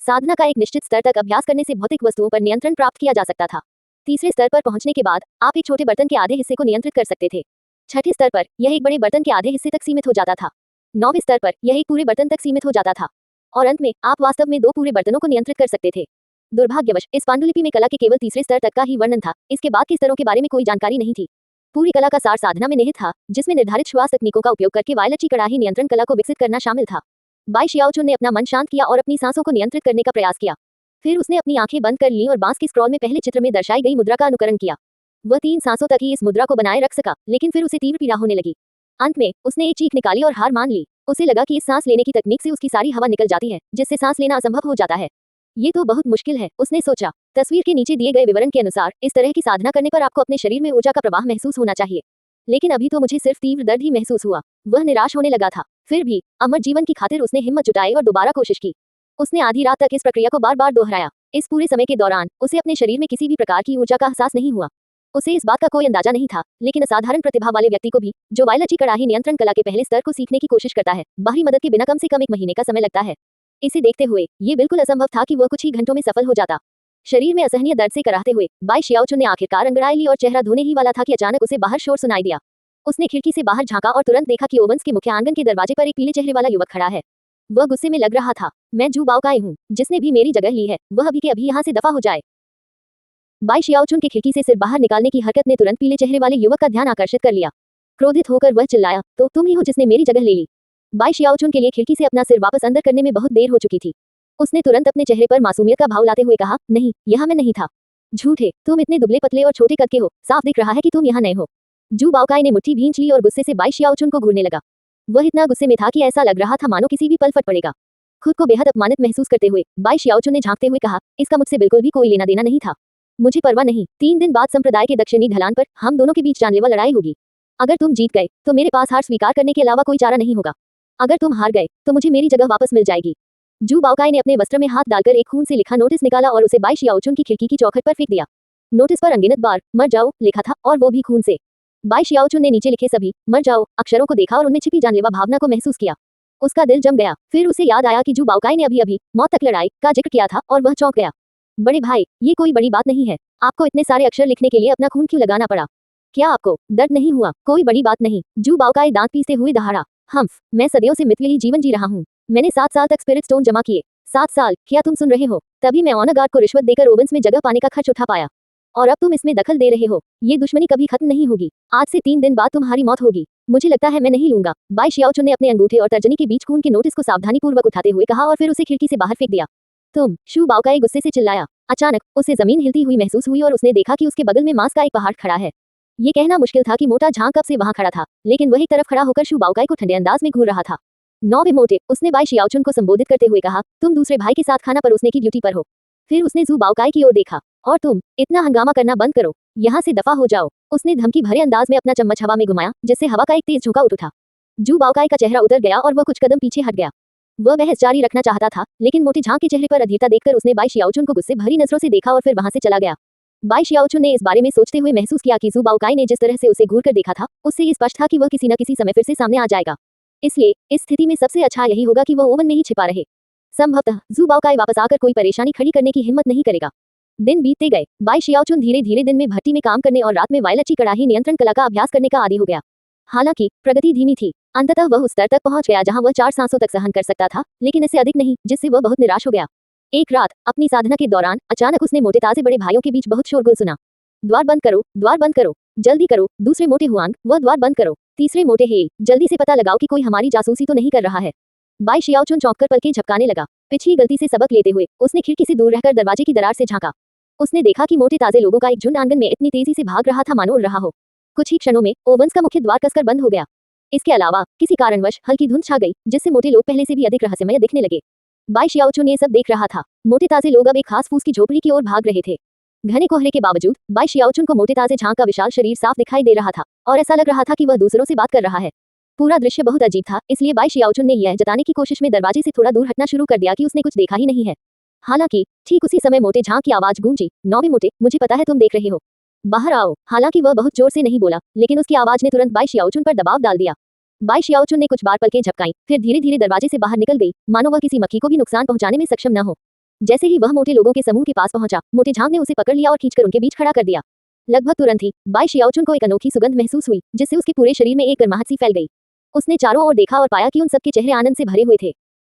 साधना का एक निश्चित स्तर तक अभ्यास करने से भौतिक वस्तुओं पर नियंत्रण प्राप्त किया जा सकता था। तीसरे स्तर पर पहुंचने के बाद आप एक छोटे बर्तन के आधे हिस्से को नियंत्रित कर सकते थे। छठे स्तर पर यह एक बड़े बर्तन के आधे हिस्से तक सीमित हो जाता था। 9वें स्तर पर यह एक पूरे बर्तन तक सीमित हो जाता था और अंत में आप वास्तव में 2 पूरे बर्तनों को नियंत्रित कर सकते थे। दुर्भाग्यवश इस पांडुलिपि में कला के केवल तीसरे स्तर तक का ही वर्णन था। इसके बाद के स्तरों के बारे में कोई जानकारी नहीं थी। पूरी कला का सार साधना में निहित था, जिसमें निर्धारित श्वास तकनीकों का उपयोग करके वायलट ची कड़ाही नियंत्रण कला को विकसित करना शामिल था। बाई शियाओचुन ने अपना मन शांत किया और अपनी सांसों को नियंत्रित करने का प्रयास किया। फिर उसने अपनी आंखें बंद कर लीं और बांस के स्क्रॉल में पहले चित्र में दर्शाई गई मुद्रा का अनुकरण किया। वह 3 सांसों तक ही इस मुद्रा को बनाए रख सका, लेकिन फिर उसे तीव्र पीड़ा होने लगी। अंत में उसने एक चीख निकाली और हार मान ली। उसे लगा कि इस सांस लेने की तकनीक से उसकी सारी हवा निकल जाती है, जिससे सांस लेना असंभव हो जाता है। ये तो बहुत मुश्किल है, उसने सोचा। तस्वीर के नीचे दिए गए विवरण के अनुसार इस तरह की साधना करने पर आपको अपने शरीर में ऊर्जा का प्रवाह महसूस होना चाहिए, लेकिन अभी तो मुझे सिर्फ तीव्र दर्द ही महसूस हुआ। वह निराश होने लगा था। फिर भी अमर जीवन की खातिर उसने हिम्मत जुटाई और दोबारा कोशिश की। उसने आधी रात तक इस प्रक्रिया को बार बार दोहराया। इस पूरे समय के दौरान उसे अपने शरीर में किसी भी प्रकार की ऊर्जा का एहसास नहीं हुआ। उसे इस बात का कोई अंदाजा नहीं था, लेकिन असाधारण प्रतिभा वाले व्यक्ति को भी, जो वायलट ची कड़ाही नियंत्रण कला के पहले स्तर को सीखने की कोशिश करता है, बाहरी मदद के बिना कम से कम 1 महीने का समय लगता है। इसे देखते हुए ये बिल्कुल असंभव था कि वह कुछ ही घंटों में सफल हो जाता। शरीर में असहनीय दर्द से कराहते हुए बाई शियाओचुन ने आखिरकार अंगड़ाई ली और चेहरा धोने ही वाला था कि अचानक उसे बाहर शोर सुनाई दिया। उसने खिड़की से बाहर झांका और तुरंत देखा कि ओवंस के मुख्य आंगन के दरवाजे पर एक पीले चेहरे वाला युवक खड़ा है। वह गुस्से में लग रहा था। मैं जू बाओकाई हूँ, जिसने भी मेरी जगह ली है, वह अभी के अभी यहाँ से दफा हो जाए। बाई शियाओचुन के खिड़की से सिर बाहर निकालने की हरकत ने तुरंत पीले चेहरे वाले युवक का ध्यान आकर्षित कर लिया। क्रोधित होकर वह चिल्लाया, तो तुम ही हो जिसने मेरी जगह ले ली। बाई शियाओचुन के लिए खिड़की से अपना सिर वापस अंदर करने में बहुत देर हो चुकी थी। उसने तुरंत अपने चेहरे पर मासूमियत का भाव लाते हुए कहा, नहीं, यहाँ मैं नहीं था। झूठे, तुम इतने दुबले पतले और छोटे कद के हो, साफ दिख रहा है कि तुम यहाँ नए हो। जू बाओकाई ने मुट्ठी भींच ली और गुस्से से बाई शियाओचुन को घूरने लगा। वह इतना गुस्से में था कि ऐसा लग रहा था मानो किसी भी पल फट पड़ेगा। खुद को बेहद अपमानित महसूस करते हुए बाई शियाओचुन ने झांकते हुए कहा, इसका मुझसे बिल्कुल भी कोई लेना देना नहीं था। मुझे परवाह नहीं। 3 दिन बाद संप्रदाय के दक्षिणी ढलान पर हम दोनों के बीच जानलेवा लड़ाई होगी। अगर तुम जीत गए तो मेरे पास हार स्वीकार करने के अलावा कोई चारा नहीं होगा। अगर तुम हार गए तो मुझे मेरी जगह वापस मिल जाएगी। जू बाओकाई ने अपने वस्त्र में हाथ डालकर एक खून से लिखा नोटिस निकाला और उसे बाई शियाओचुन की खिड़की की चौखट पर फेंक दिया। नोटिस पर अनगिनत बार मर जाओ लिखा था, और वो भी खून से। बाई शियाओचुन ने नीचे लिखे सभी मर जाओ अक्षरों को देखा और उनमें छिपी जानलेवा भावना को महसूस किया। उसका दिल जम गया। फिर उसे याद आया कि जू बाओकाई ने अभी अभी मौत तक लड़ाई का जिक्र किया था और वह चौंक गया। बड़े भाई, ये कोई बड़ी बात नहीं है। आपको इतने सारे अक्षर लिखने के लिए अपना खून क्यों लगाना पड़ा? क्या आपको दर्द नहीं हुआ? कोई बड़ी बात नहीं। जू बाओकाई दांत पीसते हुए दहाड़ा, हम्फ, मैं सदियों से मितव्ययी जीवन जी रहा हूँ। मैंने 7 साल तक स्पिरिट स्टोन जमा किए। 7 साल, क्या तुम सुन रहे हो? तभी मैं ऑनर गार्ड को रिश्वत देकर ओवेंस में जगह पाने का खर्च उठा पाया। और अब तुम इसमें दखल दे रहे हो। ये दुश्मनी कभी खत्म नहीं होगी। आज से 3 दिन बाद तुम्हारी मौत होगी। मुझे लगता है मैं नहीं लूंगा। बाई शियाओचुन ने अपने अंगूठे और तर्जनी के बीच खून के नोटिस को सावधानीपूर्वक उठाते हुए कहा और फिर उसे खिड़की से बाहर फेंक दिया। तुम, शू बाओकाई गुस्से से चिल्लाया। अचानक उसे जमीन हिलती हुई महसूस हुई और उसने देखा कि उसके बगल में मांस का एक पहाड़ खड़ा है। ये कहना मुश्किल था कि मोटा झांग कब से वहां खड़ा था, लेकिन वह एक तरफ खड़ा होकर शू बाओकाई को ठंडे अंदाज में घूर रहा था। 9वें मोटे, उसने बाई शियाओचुन को संबोधित करते हुए कहा, तुम दूसरे भाई के साथ खाना परोसने की ड्यूटी पर हो। फिर उसने जू बाओकाई की ओर देखा, और तुम इतना हंगामा करना बंद करो, यहाँ से दफा हो जाओ। उसने धमकी भरे अंदाज में अपना चम्मच हवा में घुमाया, जिससे हवा का एक तेज झोंका उठ उठा। जू बाओकाई का चेहरा उतर गया और वह कुछ कदम पीछे हट गया। वह बहस जारी रखना चाहता था, लेकिन मोटे झांग के चेहरे पर अधीरता देखकर उसने बाई शियाओचुन को गुस्से भरी नजरों से देखा और फिर वहां से चला गया। बाई शियाओचुन ने इस बारे में सोचते हुए महसूस किया कि जू बाओकाई ने जिस तरह से उसे घूर कर देखा था, उससे ये स्पष्ट था कि वह किसी न किसी समय फिर से सामने आ जाएगा। इसलिए इस स्थिति में सबसे अच्छा यही होगा कि वह ओवन में ही छिपा रहे। संभवतः जू बाओकाई वापस आकर कोई परेशानी खड़ी करने की हिम्मत नहीं करेगा। दिन बीतते गए। बाई शियाओचुन धीरे धीरे दिन में भट्टी में काम करने और रात में वायलट ची कड़ाही नियंत्रण कला का अभ्यास करने का आदी हो गया। हालांकि प्रगति धीमी थी। अंततः वह उस स्तर तक पहुंच गया जहां वह 4 सांसों तक सहन कर सकता था, लेकिन इससे अधिक नहीं, जिससे वह बहुत निराश हो गया। एक रात अपनी साधना के दौरान अचानक उसने मोटे ताजे बड़े भाइयों के बीच बहुत शोरगुल सुना। द्वार बंद करो, द्वार बंद करो, जल्दी करो। दूसरे मोटे हुआंग, वह द्वार बंद करो। तीसरे मोटे, हे, जल्दी से पता लगाओ कि कोई हमारी जासूसी तो नहीं कर रहा है। बाई शियाओचुन चौंककर पलकें झपकाने लगा। पिछली गलती से सबक लेते हुए उसने खिड़की से दूर रहकर दरवाजे की दरार से झांका। उसने देखा कि मोटे ताजे लोगों का एक झुंड आंगन में इतनी तेजी से भाग रहा था मानो उड़ रहा हो। कुछ ही क्षणों में ओवंस का मुख्य द्वार कसकर बंद हो गया। इसके अलावा किसी कारणवश हल्की धुंध छा गई, जिससे मोटे लोग पहले से भी अधिक रहस्यमय दिखने लगे। बाई शियाओचुन ये सब देख रहा था। मोटे ताजे लोग अब एक खास फूस की झोपड़ी की ओर भाग रहे थे। घने कोहरे के बावजूद बाई शियाओचुन को मोटे ताजे झांग का विशाल शरीर साफ दिखाई दे रहा था और ऐसा लग रहा था कि वह दूसरों से बात कर रहा है। पूरा दृश्य बहुत अजीब था, इसलिए बाई शियाओचुन ने यह जताने की कोशिश में दरवाजे से थोड़ा दूर हटना शुरू कर दिया कि उसने कुछ देखा ही नहीं है। हालांकि ठीक उसी समय मोटे झांग की आवाज गूंजी, नौवे मोटे, मुझे पता है तुम देख रहे हो, बाहर आओ। हालांकि वह बहुत जोर से नहीं बोला, लेकिन उसकी आवाज ने तुरंत बाई शियाओचुन पर दबाव डाल दिया। बाई शियाओचुन ने कुछ बार पलकें झपकाई, फिर धीरे धीरे दरवाजे से बाहर निकल गई, मानो वह किसी मक्खी को भी नुकसान पहुंचाने में सक्षम न हो। जैसे ही वह मोटे लोगों के समूह के पास पहुंचा, मोटे झांग ने उसे पकड़ लिया और खींचकर उनके बीच खड़ा कर दिया। लगभग तुरंत ही बाई शियाओचुन को एक अनोखी सुगंध महसूस हुई, जिससे उसके पूरे शरीर में एक गर्माहट सी फैल गई। उसने चारों ओर देखा और पाया कि उन सबके चेहरे आनंद से भरे हुए थे।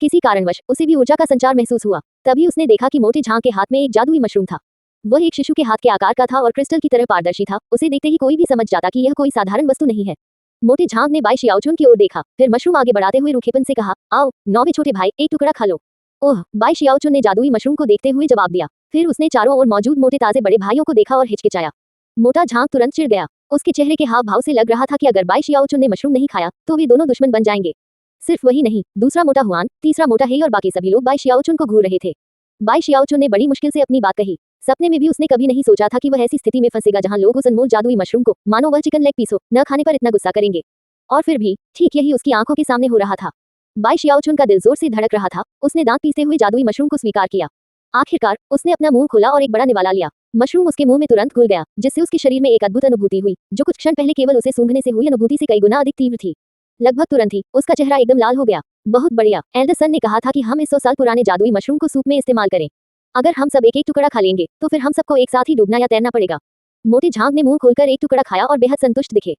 किसी कारणवश उसे भी ऊर्जा का संचार महसूस हुआ। तभी उसने देखा कि मोटे झांग के हाथ में एक जादुई मशरूम था। वह एक शिशु के हाथ के आकार का था और क्रिस्टल की तरह पारदर्शी था। उसे देखते ही कोई भी समझ जाता कि यह कोई साधारण वस्तु नहीं है। मोटे झांग ने बाई शियाओचुन की ओर देखा, फिर मशरूम आगे बढ़ाते हुए रूखेपन से कहा, आओ नौवे छोटे भाई, एक टुकड़ा खा लो। ओह, बाई शियाओचुन ने जादुई मशरूम को देखते हुए जवाब दिया। फिर उसने चारों ओर मौजूद मोटे ताजे बड़े भाइयों को देखा और हिचकिचाया। मोटा झांग तुरंत चिढ़ गया। उसके चेहरे के हाव भाव से लग रहा था कि अगर बाई शियाओचुन ने मशरूम नहीं खाया तो वे दोनों दुश्मन बन जाएंगे। सिर्फ वही नहीं, दूसरा मोटा हुआन, तीसरा मोटा हेई और बाकी सभी लोग बाई शियाओचुन को घूर रहे थे। बाई शियाओचुन ने बड़ी मुश्किल से अपनी बात कही। सपने में भी उसने कभी नहीं सोचा था कि वह ऐसी स्थिति में फंसेगा जहां लोग उस अनमोल जादुई मशरूम को, मानो वह चिकन लेग पीस हो, न खाने पर इतना गुस्सा करेंगे। और फिर भी ठीक यही उसकी आंखों के सामने हो रहा था। बाई शियाओचुन का दिल जोर से धड़क रहा था। उसने दांत पीसते हुए जादुई मशरूम को स्वीकार किया। आखिरकार उसने अपना मुंह खोला और एक बड़ा निवाला लिया। मशरूम उसके मुंह में तुरंत घुल गया, जिससे उसके शरीर में एक अद्भुत अनुभूति हुई, जो कुछ क्षण पहले केवल उसे सूंघने से हुई अनुभूति से कई गुना अधिक तीव्र थी। लगभग तुरंत ही उसका चेहरा एकदम लाल हो गया। बहुत बढ़िया, एल्डरसन ने कहा था कि हम इस 100 साल पुराने जादुई मशरूम को सूप में इस्तेमाल करें। अगर हम सब एक एक टुकड़ा खा लेंगे तो फिर हम सबको एक साथ ही डूबना या तैरना पड़ेगा। मोटे झांग ने मुंह खोलकर एक टुकड़ा खाया और बेहद संतुष्ट दिखे।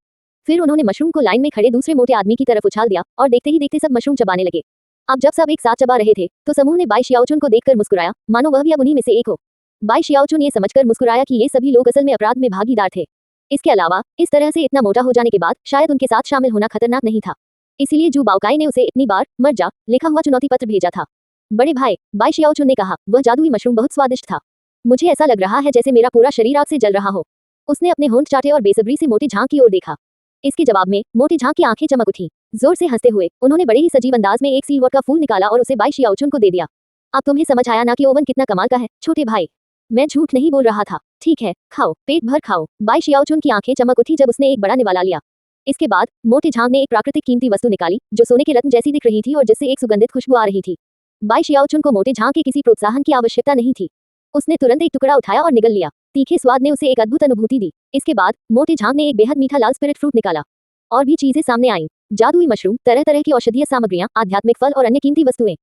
फिर उन्होंने मशरूम को लाइन में खड़े दूसरे मोटे आदमी की तरफ उछाल दिया और देखते ही देखते सब मशरूम चबाने लगे। अब जब सब एक साथ चबा रहे थे तो समूह ने बाई शियाओचुन को देखकर मुस्कुराया, मानो वह भी अब उन्हीं में से एक हो। बाई शियाओचुन ये समझकर मुस्कुराया कि ये सभी लोग असल में अपराध में भागीदार थे। इसके अलावा इस तरह से इतना मोटा हो जाने के बाद शायद उनके साथ शामिल होना खतरनाक नहीं था। इसीलिए जू बाओकाई ने उसे इतनी बार मर जा लिखा हुआ चुनौती पत्र भेजा था। बड़े भाई, बाई शियाओचुन ने कहा, वह जादुई मशरूम बहुत स्वादिष्ट था। मुझे ऐसा लग रहा है जैसे मेरा पूरा शरीर आग से जल रहा हो। उसने अपने होंठ चाटे और बेसब्री से मोटे झांग की ओर देखा। इसके जवाब में मोटे झांग की आंखें चमक उठी। जोर से हंसते हुए उन्होंने बड़े ही सजीव अंदाज में एक सीलवॉट का फूल निकाला और उसे बाई शियाओचुन को दे दिया। अब तुम्हें समझ आया ना कि ओवन कितना कमाल का है, छोटे भाई। मैं झूठ नहीं बोल रहा था। ठीक है, खाओ, पेट भर खाओ। बाई शियाओचुन की आंखें चमक उठी जब उसने एक बड़ा निवाला लिया। इसके बाद मोटे झांग ने एक प्राकृतिक कीमती वस्तु निकाली जो सोने के रत्न जैसी दिख रही थी और जिससे एक सुगंधित खुशबू आ रही थी। बाई शियाओचुन को मोटे झांग के किसी प्रोत्साहन की आवश्यकता नहीं थी। उसने तुरंत एक टुकड़ा उठाया और निगल लिया। तीखे स्वाद ने उसे एक अद्भुत अनुभूति दी। इसके बाद मोटे झांग ने एक बेहद मीठा लाल स्पिरिट फ्रूट निकाला। और भी चीजें सामने आईं, जादुई मशरूम, तरह तरह की औषधीय सामग्रियां, आध्यात्मिक फल और अन्य कीमती वस्तुएं।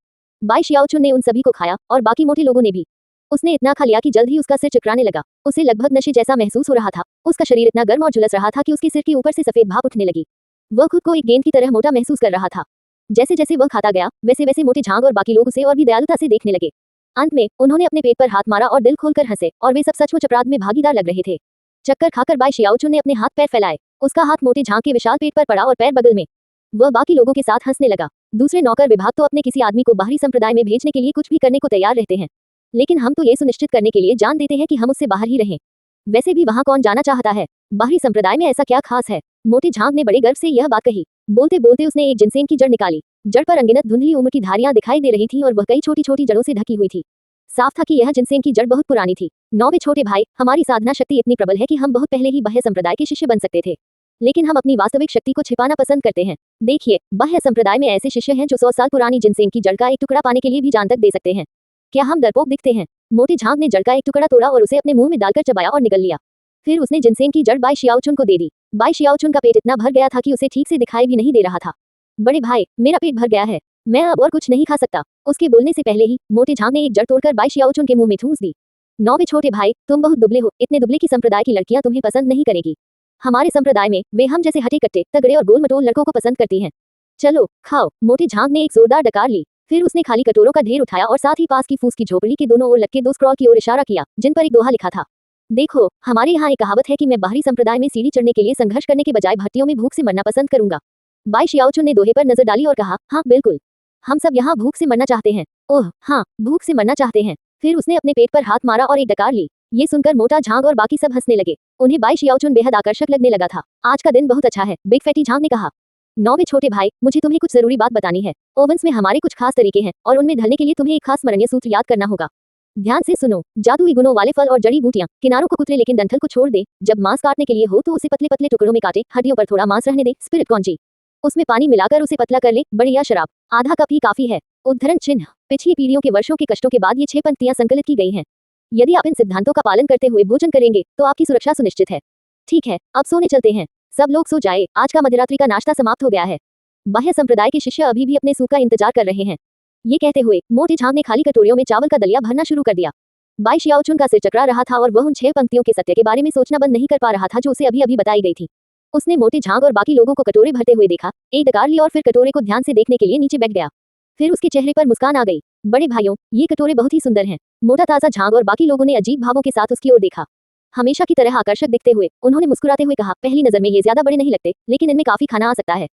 बाई शियाओचुन ने उन सभी को खाया और बाकी मोटे लोगों ने भी। उसने इतना खा लिया कि जल्द ही उसका सिर चकराने लगा। उसे लगभग नशे जैसा महसूस हो रहा था। उसका शरीर इतना गर्म और झुलस रहा था कि उसके सिर के ऊपर से सफेद भाप उठने लगी। वह खुद को एक गेंद की तरह मोटा महसूस कर रहा था। जैसे जैसे वह खाता गया वैसे वैसे मोटे झांग और बाकी लोग उसे और भी दयालुता से देखने लगे। अंत में उन्होंने अपने पेट पर हाथ मारा और दिल खोलकर हंसे और वे सब सचमुच अपराध में भागीदार लग रहे थे। चक्कर खाकर बाई शियाओचुन ने अपने हाथ पैर फैलाए। उसका हाथ मोटे झांग के विशाल पेट पर पड़ा और पैर बगल में। वह बाकी लोगों के साथ हंसने लगा। दूसरे नौकर विभाग तो अपने किसी आदमी को बाहरी संप्रदाय में भेजने के लिए कुछ भी करने को तैयार रहते हैं, लेकिन हम तो ये सुनिश्चित करने के लिए जान देते हैं कि हम उससे बाहर ही रहें। वैसे भी वहाँ कौन जाना चाहता है? बाहरी संप्रदाय में ऐसा क्या खास है? मोटे झांग ने बड़े गर्व से यह बात कही। बोलते बोलते उसने एक जिनसेन की जड़ निकाली। जड़ पर अनगिनत धुंधली उम्र की धारियां दिखाई दे रही थी और वह कई छोटी छोटी जड़ों से ढकी हुई थी। साफ था कि यह जिनसेन की जड़ बहुत पुरानी थी। नौवे छोटे भाई, हमारी साधना शक्ति इतनी प्रबल है कि हम बहुत पहले ही बाह्य संप्रदाय के शिष्य बन सकते थे, लेकिन हम अपनी वास्तविक शक्ति को छिपाना पसंद करते हैं। देखिए, बाह्य संप्रदाय में ऐसे शिष्य हैं जो 100 साल पुरानी जिनसेन की जड़ का एक टुकड़ा पाने के लिए भी जान तक दे सकते हैं। क्या हम डरपोक दिखते हैं? मोटे झांग ने जड़ का एक टुकड़ा तोड़ा और उसे अपने मुंह में डालकर चबाया और निगल लिया। फिर उसने जिनसेन की जड़ बाई शियाओचुन को दे दी। बाई शियाओचुन का पेट इतना भर गया था कि उसे ठीक से दिखाई भी नहीं दे रहा था। बड़े भाई, मेरा पेट भर गया है, मैं अब और कुछ नहीं खा सकता। उसके बोलने से पहले ही मोटे झांग ने एक जड़ तोड़कर बाई शियाओचुन के मुंह में ठूंस दी। नौवे छोटे भाई, तुम बहुत दुबले हो। इतने दुबले की संप्रदाय की लड़कियां तुम्हें पसंद नहीं करेगी। हमारे संप्रदाय में वे हम जैसे हटे कट्टे, तगड़े और गोल मटोल लड़कों को पसंद करती हैं। चलो खाओ। मोटे झांग ने एक जोरदार डकार ली। फिर उसने खाली कटोरों का ढेर उठाया और साथ ही पास की फूस की झोपड़ी के दोनों ओर लटके 2 स्क्रॉल की ओर इशारा किया, जिन पर एक दोहा लिखा था। देखो, हमारे यहाँ एक कहावत है कि मैं बाहरी संप्रदाय में सीढ़ी चढ़ने के लिए संघर्ष करने के बजाय भट्टियों में भूख से मरना पसंद करूंगा। बाई शियाओचुन ने दोहे पर नजर डाली और कहा, हाँ बिल्कुल, हम सब यहाँ भूख से मरना चाहते हैं। ओह हाँ, भूख से मरना चाहते हैं। फिर उसने अपने पेट पर हाथ मारा और एक डकार ली। ये सुनकर मोटा झांग और बाकी सब हंसने लगे। उन्हें बाई शियाओचुन बेहद आकर्षक लगने लगा था। आज का दिन बहुत अच्छा है, बिग फैटी झांग ने कहा। 9वें छोटे भाई, मुझे तुम्हें कुछ जरूरी बात बतानी है। ओवंस में हमारे कुछ खास तरीके हैं और उनमें ढलने के लिए तुम्हें एक खास स्मरणीय सूत्र याद करना होगा। ध्यान से सुनो, जादुई गुणों वाले फल और जड़ी बूटियां किनारों को कुतरे लेकिन डंठल को छोड़ दे। जब मांस काटने के लिए हो तो उसे पतले पतले टुकड़ों में काटे, हड्डियों पर थोड़ा मांस रहने दे। स्पिरिट कॉन्जी, उसमें पानी मिलाकर उसे पतला कर ले, बड़ी या शराब, आधा कप ही काफी है। उद्धरण चिन्ह, पिछली पीढ़ियों के वर्षों के कष्टों के बाद ये 6 पंक्तियां संकलित की गई हैं। यदि आप इन सिद्धांतों का पालन करते हुए भोजन करेंगे तो आपकी सुरक्षा सुनिश्चित है। ठीक है, अब सोने चलते हैं। सब लोग सो जाए, आज का मध्यरात्रि का नाश्ता समाप्त हो गया है। बाह्य संप्रदाय के शिष्य अभी भी अपने सूप का इंतजार कर रहे हैं। ये कहते हुए मोटे झांग ने खाली कटोरियों में चावल का दलिया भरना शुरू कर दिया। बाई शियाओचुन का सिर चकरा रहा था और वह उन 6 पंक्तियों के सत्य के बारे में सोचना बंद नहीं कर पा रहा था जो उसे अभी अभी बताई गई थी। उसने मोटे झांग और बाकी लोगों को कटोरे भरते हुए देखा, एक डकार ली और फिर कटोरे को ध्यान से देखने के लिए नीचे बैठ गया। फिर उसके चेहरे पर मुस्कान आ गई। बड़े भाइयों, ये कटोरे बहुत ही सुंदर हैं। मोटा ताजा झांग और बाकी लोगों ने अजीब भावों के साथ उसकी ओर देखा। हमेशा की तरह आकर्षक दिखते हुए उन्होंने मुस्कुराते हुए कहा, पहली नजर में ये ज्यादा बड़े नहीं लगते, लेकिन इनमें काफी खाना आ सकता है।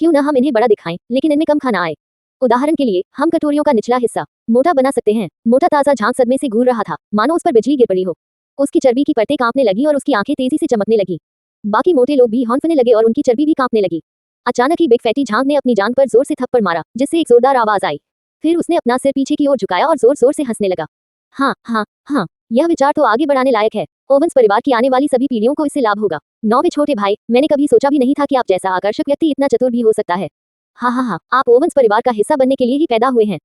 क्यों न हम इन्हें बड़ा दिखाएं, लेकिन इनमें कम खाना आए। उदाहरण के लिए हम कटोरियों का निचला हिस्सा मोटा बना सकते हैं। मोटा ताजा झांग सदमे से घूर रहा था, मानो उस पर बिजली गिर पड़ी हो। उसकी चर्बी की परतें कांपने लगी और उसकी आंखें तेजी से चमकने लगी। बाकी मोटे लोग भी हौंफने लगे और उनकी चर्बी भी कांपने लगी। अचानक ही बिग फैटी झांग ने अपनी जान पर जोर से थप्पड़ मारा, जिससे एक जोरदार आवाज आई। फिर उसने अपना सिर पीछे की ओर झुकाया और जोर जोर से हंसने लगा। हाँ हाँ हाँ, यह विचार तो आगे बढ़ाने लायक है। ओवंस परिवार की आने वाली सभी पीढ़ियों को इससे लाभ होगा। 9वें छोटे भाई, मैंने कभी सोचा भी नहीं था कि आप जैसा आकर्षक व्यक्ति इतना चतुर भी हो सकता है। हाँ हाँ हाँ, आप ओवंस परिवार का हिस्सा बनने के लिए ही पैदा हुए हैं।